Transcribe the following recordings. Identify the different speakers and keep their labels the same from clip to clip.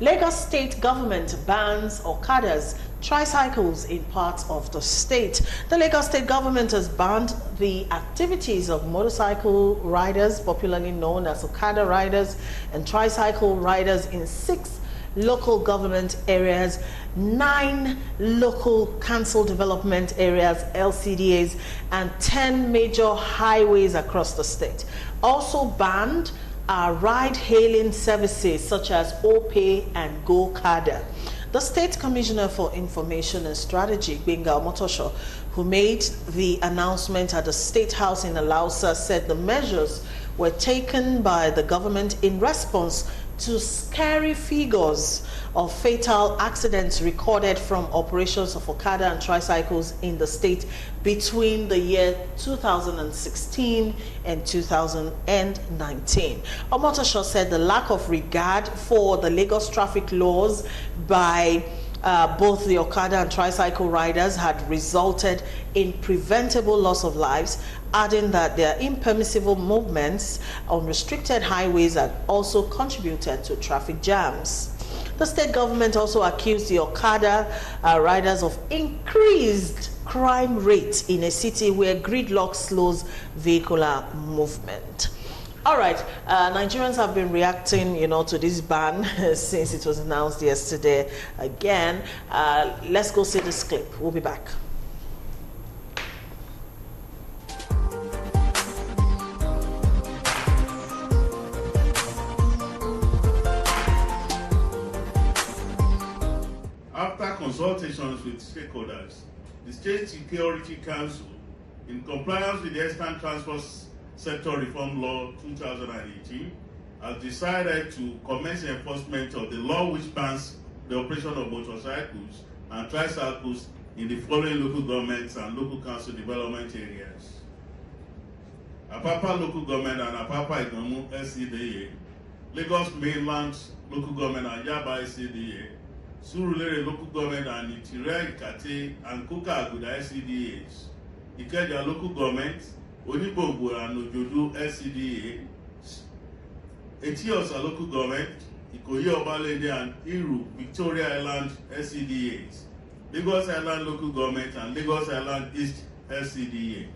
Speaker 1: Lagos state government bans Okadas, tricycles in parts of the state. The Lagos state government has banned the activities of motorcycle riders, popularly known as Okada riders, and tricycle riders in 6 local government areas, 9 local council development areas, LCDAs, and 10 major highways across the state. Also banned are ride-hailing services such as Opay and Okada. The State Commissioner for Information and Strategy, Benga Omotosho, who made the announcement at the State House in Alausa, said the measures were taken by the government in response to scary figures of fatal accidents recorded from operations of Okada and tricycles in the state between the year 2016 and 2019. Omotosho said the lack of regard for the Lagos traffic laws by both the Okada and tricycle riders had resulted in preventable loss of lives, adding that their impermissible movements on restricted highways had also contributed to traffic jams. The state government also accused the Okada riders of increased crime rates in a city where gridlock slows vehicular movement. All right, Nigerians have been reacting, to this ban since it was announced yesterday again. Let's go see this clip. We'll be back.
Speaker 2: After consultations with stakeholders, the State Security Council, in compliance with the Eastern Transport Sector Reform Law 2018, has decided to commence enforcement of the law which bans the operation of motorcycles and tricycles in the following local governments and local council development areas: Apapa Local Government and Apapa Igomu LCDA, Lagos Mainland Local Government and Yaba LCDA, Surulere Local Government and Itire Ikate and Kuka Aguda LCDAs, Ikeja Local Government, Onibogbo and Ojodu LCDA, Etiosa Local Government, Ikoyi Obalende and Iru Victoria Island LCDAs, Lagos Island Local Government and Lagos Island East LCDA.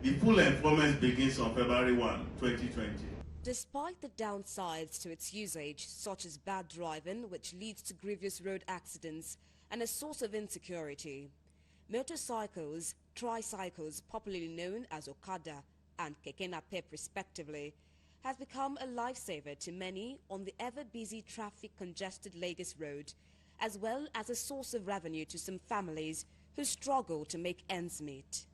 Speaker 2: The full enforcement begins on February 1, 2020.
Speaker 3: Despite the downsides to its usage, such as bad driving, which leads to grievous road accidents and a source of insecurity, motorcycles, tricycles, popularly known as Okada and Keke Napep respectively, has become a lifesaver to many on the ever-busy traffic-congested Lagos road, as well as a source of revenue to some families who struggle to make ends meet.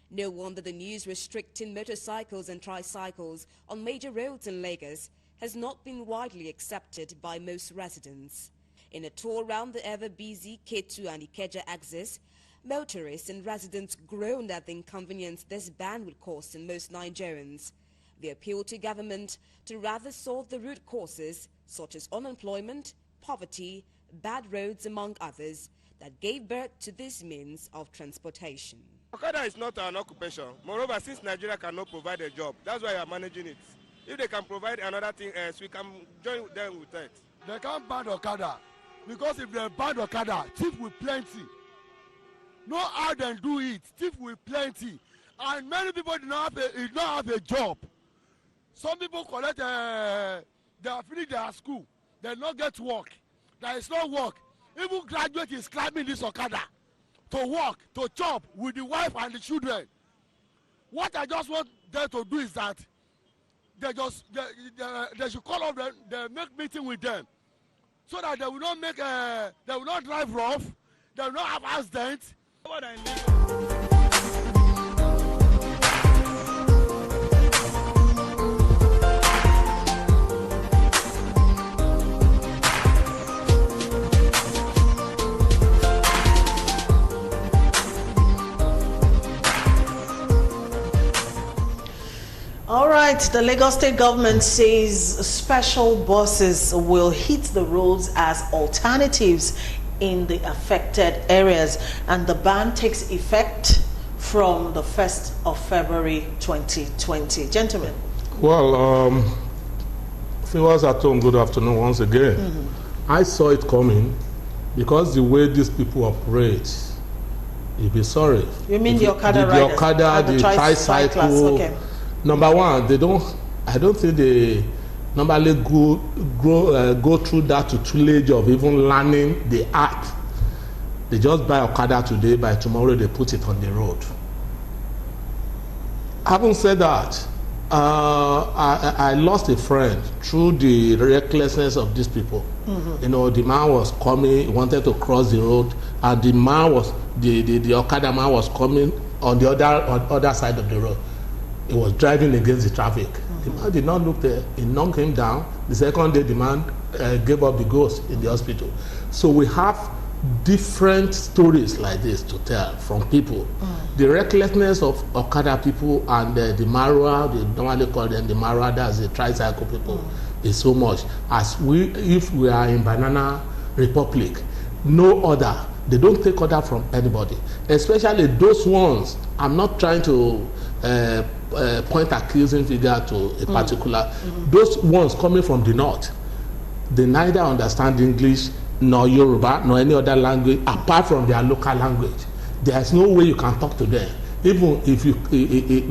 Speaker 3: No wonder the news restricting motorcycles and tricycles on major roads in Lagos has not been widely accepted by most residents. In a tour around the ever-busy Ketu and Ikeja axis, motorists and residents groaned at the inconvenience this ban would cause in most Nigerians. They appealed to government to rather solve the root causes, such as unemployment, poverty, bad roads, among others, that gave birth to this means of transportation.
Speaker 4: Okada is not an occupation. Moreover, since Nigeria cannot provide a job, that's why we are managing it. If they can provide another thing else, we can join them with it.
Speaker 5: They can't ban Okada, because if they ban Okada, thief will plenty. No how they do it, thief will plenty. And many people do not have a job. Some people collect, they are finished their school, they not get work. There is no work. Even graduate is climbing this Okada to work, to chop with the wife and the children. What I just want them to do is that they should call up them, they make meeting with them, so that they will not make they will not drive rough, they will not have accidents.
Speaker 1: All right, the Lagos state government says special buses will hit the roads as alternatives in the affected areas, and the ban takes effect from the 1st of February 2020. Gentlemen.
Speaker 6: Well, viewers at home, good afternoon once again. I saw it coming because the way these people operate, you'll be sorry.
Speaker 1: You mean the Okada riders?
Speaker 6: The Okada, the tricycle.
Speaker 1: Okay.
Speaker 6: Number one, I don't think they normally go through that tutelage of even learning the art. They just buy Okada today, by tomorrow they put it on the road. Having said that, I lost a friend through the recklessness of these people. Mm-hmm. You know, the man was coming, he wanted to cross the road, and the man was the Okada man was coming on the other side of the road. He was driving against the traffic. Mm-hmm. The man did not look there. He knocked him down. The second day, the man gave up the ghost in the hospital. So we have different stories like this to tell from people. The recklessness of Okada people and the Marua, they normally call them the Marua, that's the tricycle people, is so much. If we are in Banana Republic, no order. They don't take order from anybody, especially those ones. I'm not trying to point accusing figure to a particular. Those ones coming from the north, they neither understand English nor Yoruba nor any other language apart from their local language. There's no way you can talk to them. Even if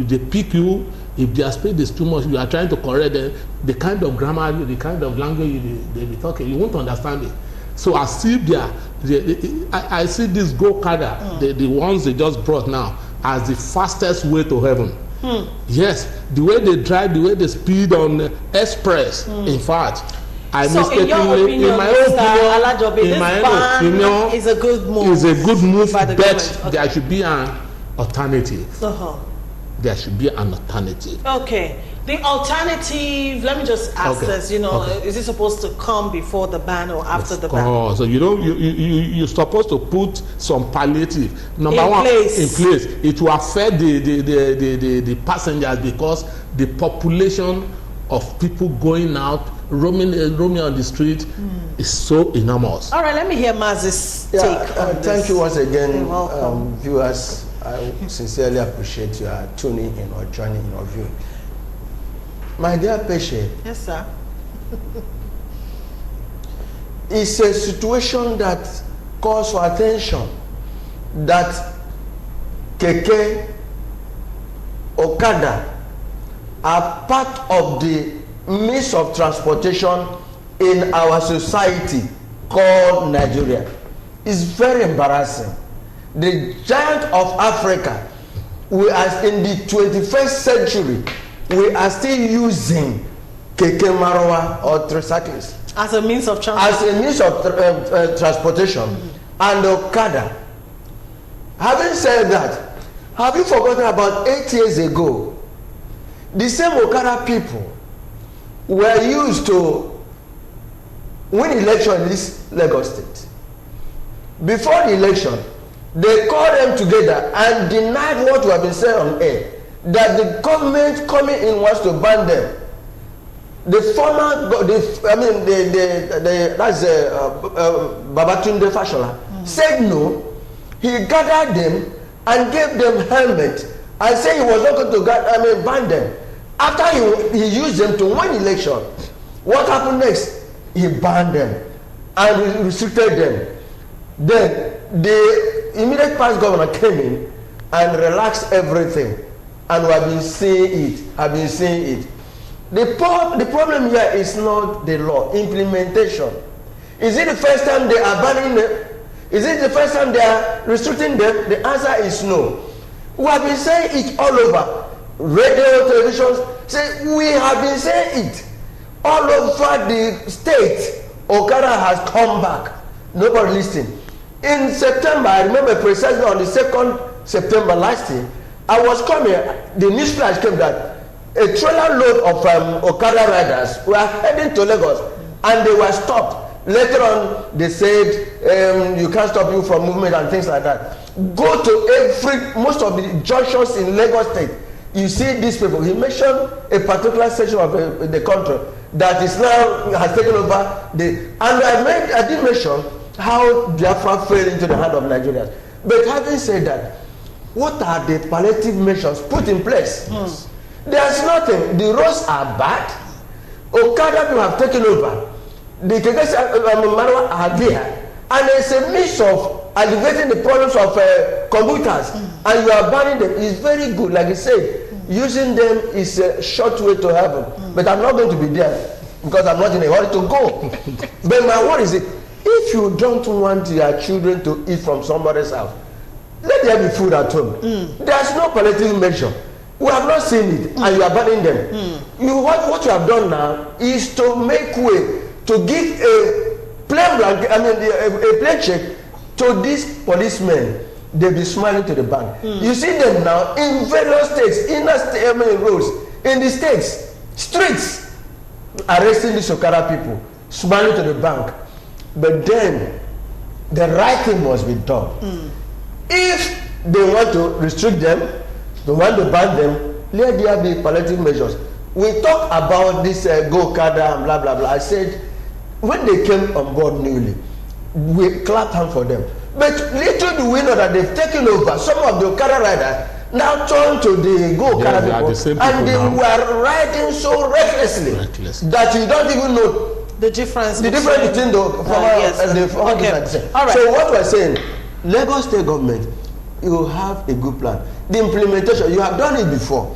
Speaker 6: they pick you, if their speed is too much, you are trying to correct them, the kind of grammar, the kind of language they be talking, you won't understand it. So I see I see this Okada, the ones they just brought now, as the fastest way to heaven. Yes, the way they drive, the way they speed on express, in fact,
Speaker 1: So in your opinion, is a good move.
Speaker 6: Is a good move,
Speaker 1: by the
Speaker 6: but
Speaker 1: government.
Speaker 6: there should be an alternative. There should be an alternative.
Speaker 1: Okay. The alternative, let me just ask this, is it supposed to come before the ban or after the ban?
Speaker 6: Oh, so you're supposed to put some palliative in place. It will affect the passengers because the population of people going out, roaming on the street is so enormous.
Speaker 1: All right, let me hear Maz's take on this.
Speaker 7: Thank you once again, viewers. I sincerely appreciate your tuning in or joining in or viewing. My dear patient.
Speaker 1: Yes, sir.
Speaker 7: It's a situation that calls for attention, that Keke, Okada are part of the means of transportation in our society called Nigeria. It's very embarrassing. The giant of Africa, we are in the 21st century, we are still using Keke Marwa or Tricycles
Speaker 1: as a means of transportation.
Speaker 7: As a means of transportation. And Okada. Having said that, have you forgotten about 8 years ago, the same Okada people were used to win election in this Lagos state. Before the election, they called them together and denied what we have been saying on air, that the government coming in wants to ban them. The former, Babatunde Fashola said no. He gathered them and gave them helmet and said he was not going to ban them. After he used them to win election, what happened next? He banned them and restricted them. Then the immediate past governor came in and relaxed everything, and we have been seeing it. The problem here is not the law, implementation. Is it the first time they are banning them? Is it the first time they are restricting them? The answer is no. We have been saying it all over. Radio, televisions, we have been saying it. All over the state, Okada has come back. Nobody listening. In September, I remember precisely on the 2nd September last year, I was coming, the news flash came that a trailer load of Okada riders were heading to Lagos and they were stopped. Later on, they said, you can't stop you from movement and things like that. Go to most of the junctions in Lagos State. You see these people. He mentioned a particular section of the country that is now has taken over. And I did mention how Biafra fell into the hand of Nigerians. But having said that, what are the palliative measures put in place? There's nothing. The roads are bad. Okada people have taken over. the keke manual are there, and it's a mix of alleviating the problems of computers, and you are banning them. It's very good, like you said. Using them is a short way to heaven, but I'm not going to be there because I'm not in a hurry to go. But my word is it, if you don't want your children to eat from somebody's house, let there be food at home. There's no palliative measure. We have not seen it, and you are banning them. What you have done now is to make way to give a plain blanket, a plain check to these policemen. They'll be smiling to the bank. You see them now in various states, roads, in the states, streets, arresting these Okada people, smiling to the bank. But then the right thing must be done. If they want to restrict them, they want to ban them, let there be palliative measures. We talk about this Okada and blah blah blah. I said when they came on board newly, we clapped hands for them. But little do we know that they've taken over. Some of the Okada riders now turned to the Okada people, and they were riding so recklessly that you don't even know
Speaker 1: the difference
Speaker 7: between the former and the former. Okay. All right. So what we're saying, Lagos State government, you have a good plan. The implementation, you have done it before.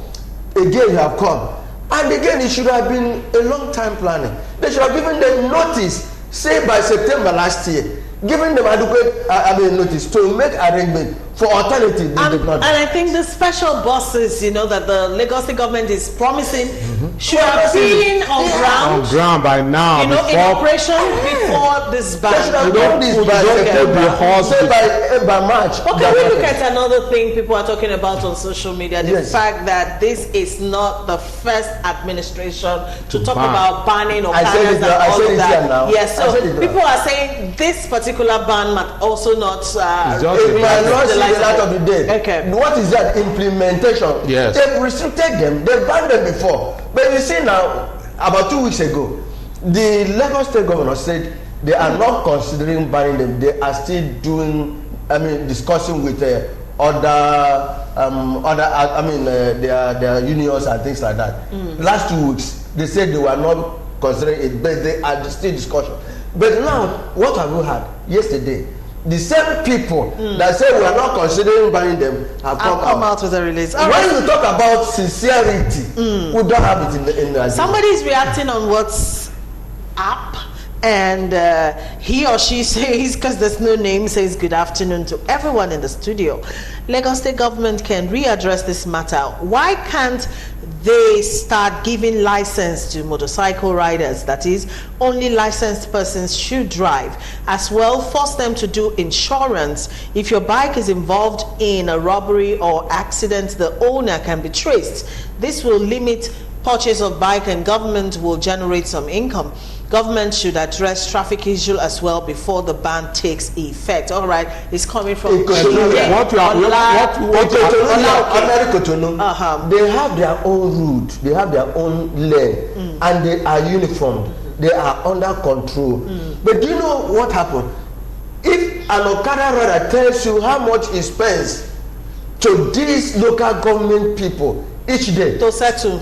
Speaker 7: Again, you have come. And again, it should have been a long time planning. They should have given them notice, say by September last year, giving them adequate notice to make arrangement for alternative.
Speaker 1: And I think the special buses, that the Lagos State government is promising should have been on ground
Speaker 6: by now.
Speaker 1: In operation before this ban.
Speaker 7: They should have done this by March.
Speaker 1: Okay, we look at another thing people are talking about on social media, the fact that this is not the first administration to talk about banning Okadas and all of that. Yes, so people are saying this particular ban might also not
Speaker 7: out of the day. Okay. What is that implementation?
Speaker 6: Yes.
Speaker 7: They've restricted them. They've banned them before. But you see now, about 2 weeks ago, the Lagos State governor said they are not considering banning them. They are still discussing with other their unions and things like that. Last 2 weeks, they said they were not considering it, but they are still discussion. But now, what have we had yesterday? The same people that say we are not considering banning them have come
Speaker 1: out with a release.
Speaker 7: When you talk about sincerity, we don't have it in the
Speaker 1: Somebody is reacting on WhatsApp, and he or she says, because there's no name, says good afternoon to everyone in the studio. Lagos State government can readdress this matter. Why can't they start giving license to motorcycle riders? That is, only licensed persons should drive. As well, force them to do insurance. If your bike is involved in a robbery or accident, the owner can be traced. This will limit purchase of bike, and government will generate some income. Government should address traffic issue as well before the ban takes effect. All right, it's coming from
Speaker 7: They have their own route, they have their own lane, and they are uniformed. They are under control. But do you know what happened? If an Okada rider tells you how much he spends to these local government people each day
Speaker 1: to settle.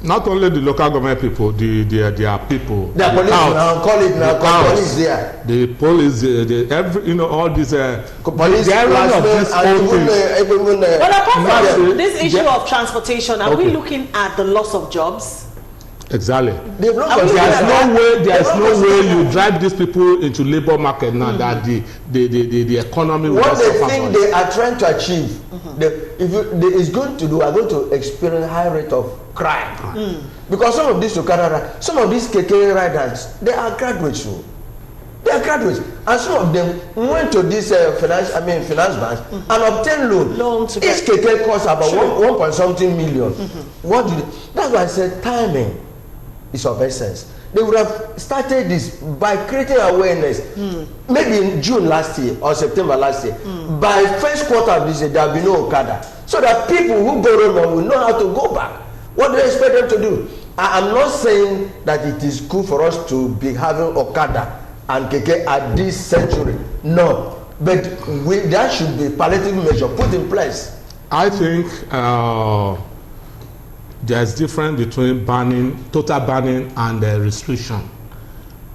Speaker 6: Not only the local government people, their people.
Speaker 7: The police now, call it now, police there.
Speaker 6: The police, all these
Speaker 7: police,
Speaker 1: but apart from this issue of transportation, are we looking at the loss of jobs?
Speaker 6: Exactly. There's no way you drive these people into labor market now that the economy will
Speaker 7: what they think they are trying to achieve, is going to do, are going to experience high rate of crime. Because some of these Okada, some of these KK riders, they are graduates. They are graduates, and some of them went to this finance banks and obtained loans. Each KK costs about 1.something million. That's why I said timing is of essence. They would have started this by creating awareness, maybe in June last year or September last year. By first quarter of this year, there will be no Okada, so that people who borrow money will know how to go back. What do you expect them to do? I'm not saying that it is good for us to be having Okada and KK at this century. No, but there should be palliative measure put in place.
Speaker 6: I think there's difference between total banning and restriction.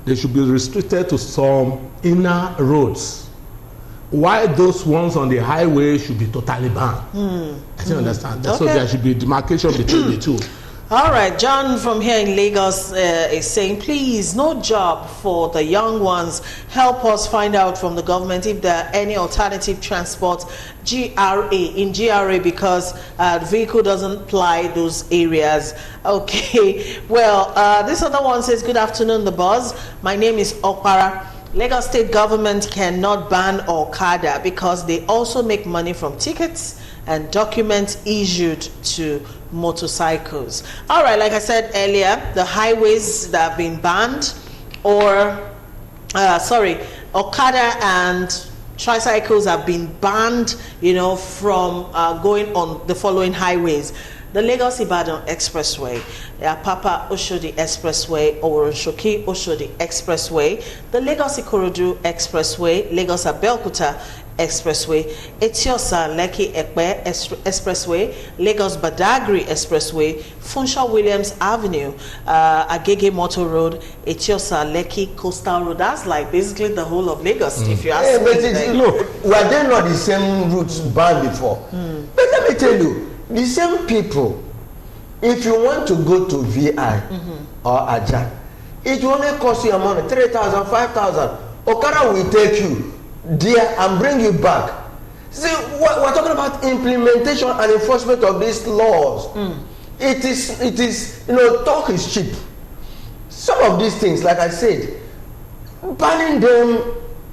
Speaker 6: they should be restricted to some inner roads. Why those ones on the highway should be totally banned. I don't understand. Okay. So there should be demarcation between the two.
Speaker 1: All right, John from here in Lagos is saying, please, no job for the young ones. Help us find out from the government if there are any alternative transport in GRA because the vehicle doesn't ply those areas. Okay, well, this other one says, good afternoon, the boss. My name is Okara. Lagos State government cannot ban Okada because they also make money from tickets and documents issued to motorcycles. All right, like I said earlier, the highways that have been banned, or Okada and tricycles have been banned, you know, from going on the following highways: the Lagos-Ibadan Expressway, the Apapa Oshodi Expressway, or Shoki Oshodi Expressway, the Lagos-Ikorodu Expressway, Lagos-Abeokuta Expressway, Etiosa Lekki Ekpe Expressway, Lagos Badagry Expressway, Funshaw Williams Avenue, Agege Motor Road, Etiosa Lekki Coastal Road. That's like basically the whole of Lagos. If you ask me,
Speaker 7: look, were they not the same routes banned before? But let me tell you, the same people, if you want to go to VI or Ajah, it will only cost you a money, 3,000, 5,000. Okada will take you there and bring you back. See, we're talking about implementation and enforcement of these laws. It is, you know, talk is cheap. Some of these things, like I said, banning them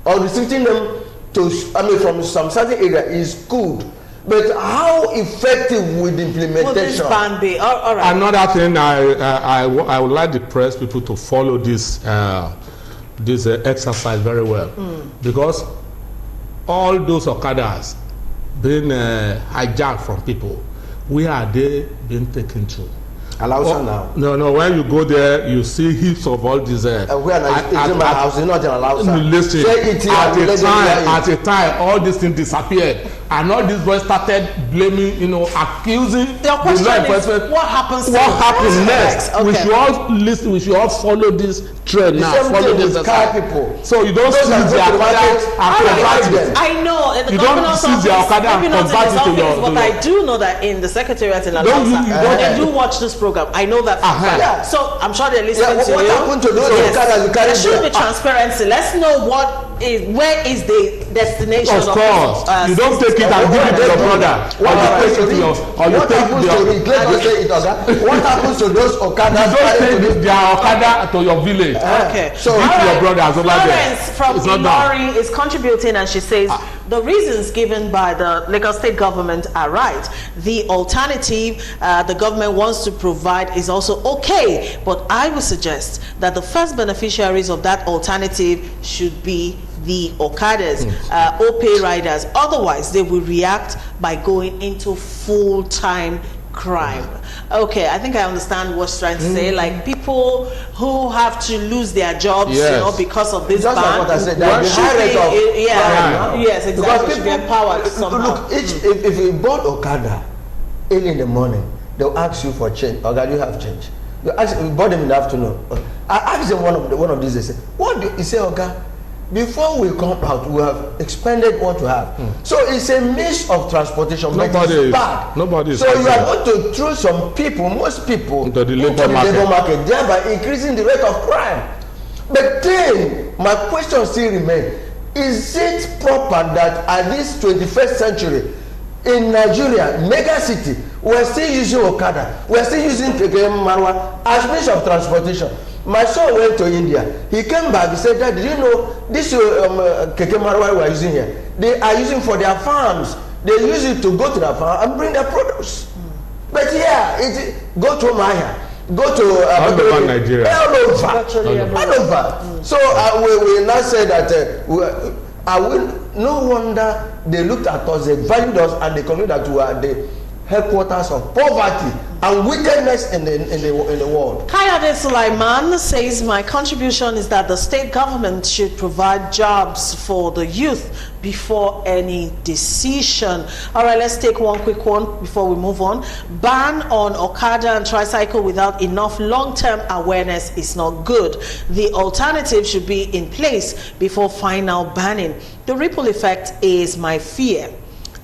Speaker 7: or restricting them to, from some certain area is good. But how effective would implementation?
Speaker 1: Will this ban be? All right.
Speaker 6: Another thing, I would like the press people to follow this exercise very well, because all those Okadas being hijacked from people, where are they being taken to?
Speaker 7: Alausa now.
Speaker 6: No. When you go there, you see heaps of all these.
Speaker 7: Where it's in my house, it's not in Alausa.
Speaker 6: Listen, at a time, all these things disappeared, and all these boys started blaming, you know, accusing
Speaker 1: the law enforcement. What happens next?
Speaker 6: Okay. We should all listen. We should all follow this trend now. Follow this
Speaker 7: people.
Speaker 6: So you don't see the Okada and convert it.
Speaker 1: I know in the
Speaker 6: you don't see the Okada and convert it to your.
Speaker 1: But I do know that in the secretariat in Alausa, they do watch this program. I know that. So I'm sure they're listening to you.
Speaker 7: What happened to those Okadas?
Speaker 1: There should be transparency. Let's know where is the destination
Speaker 6: of course. You don't take it and give it to your brother.
Speaker 7: What happens to those Okadas?
Speaker 6: You don't take their Okada to your village.
Speaker 1: Okay.
Speaker 6: So give to your brothers over there.
Speaker 1: Florence from Ilori is contributing, and she says the reasons given by the Lagos State government are right. The alternative the government wants to provide is also okay, but I would suggest that the first beneficiaries of that alternative should be the Okadas, OPay riders. Otherwise, they will react by going into full-time crime. Okay, I think I understand what she's trying to say. Like people who have to lose their jobs, you know, because of this ban.
Speaker 7: Like what I said,
Speaker 1: yes, exactly. Because people be empowered somehow.
Speaker 7: Look, if you bought Okada early in the morning, they'll ask you for change. Okada, you have change. You bought them in the afternoon. I asked them one of these. They said, "What do you say, Okada? Before we come out, we have expended what we have." So it's a mix of transportation. Nobody is bad. So you are going to throw some people, most people, into the labor market, thereby increasing the rate of crime. But then my question still remains: is it proper that at this 21st century in Nigeria, mega city, we're still using Okada, we're still using Keke Marwa as means of transportation? My son went to India. He came back. He said, "Dad, did you know this Keke Marwa we are using here? They are using for their farms. They use it to go to the farm and bring their produce." But go to Maya, go to
Speaker 6: all over Nigeria,
Speaker 7: all over. So we now say that no wonder they looked at us, they valued us, and they concluded that we are the headquarters of poverty and wickedness in the world.
Speaker 1: Kayode Sulaiman says, my contribution is that the state government should provide jobs for the youth before any decision. All right, let's take one quick one before we move on. Ban on Okada and tricycle without enough long-term awareness is not good. The alternative should be in place before final banning. The ripple effect is my fear.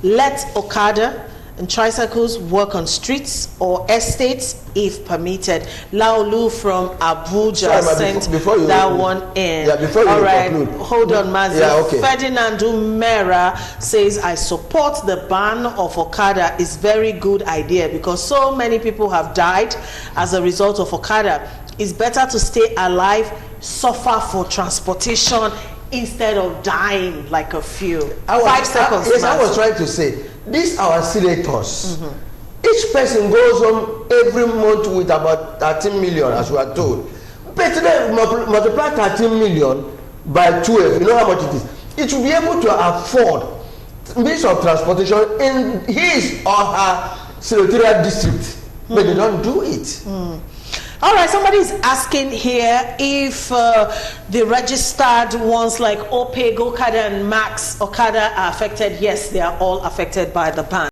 Speaker 1: Let Okada and tricycles work on streets or estates if permitted. Laolu from Abuja sent that one in.
Speaker 7: Yeah, before you
Speaker 1: all right,
Speaker 7: conclude.
Speaker 1: hold on, Mazi.
Speaker 7: Yeah, okay.
Speaker 1: Ferdinand Mera says, I support the ban of Okada. It's very good idea because so many people have died as a result of Okada. It's better to stay alive, suffer for transportation instead of dying like a few. 5 seconds.
Speaker 7: Yes, I was trying to say, these our senators. Each person goes home every month with about 13 million, as we are told. But then multiply 13 million by 12, you know how much it is. It will be able to afford means of transportation in his or her senatorial district, but they don't do it.
Speaker 1: All right, somebody is asking here if the registered ones like Opeg, Okada, and Max Okada are affected. Yes, they are all affected by the ban.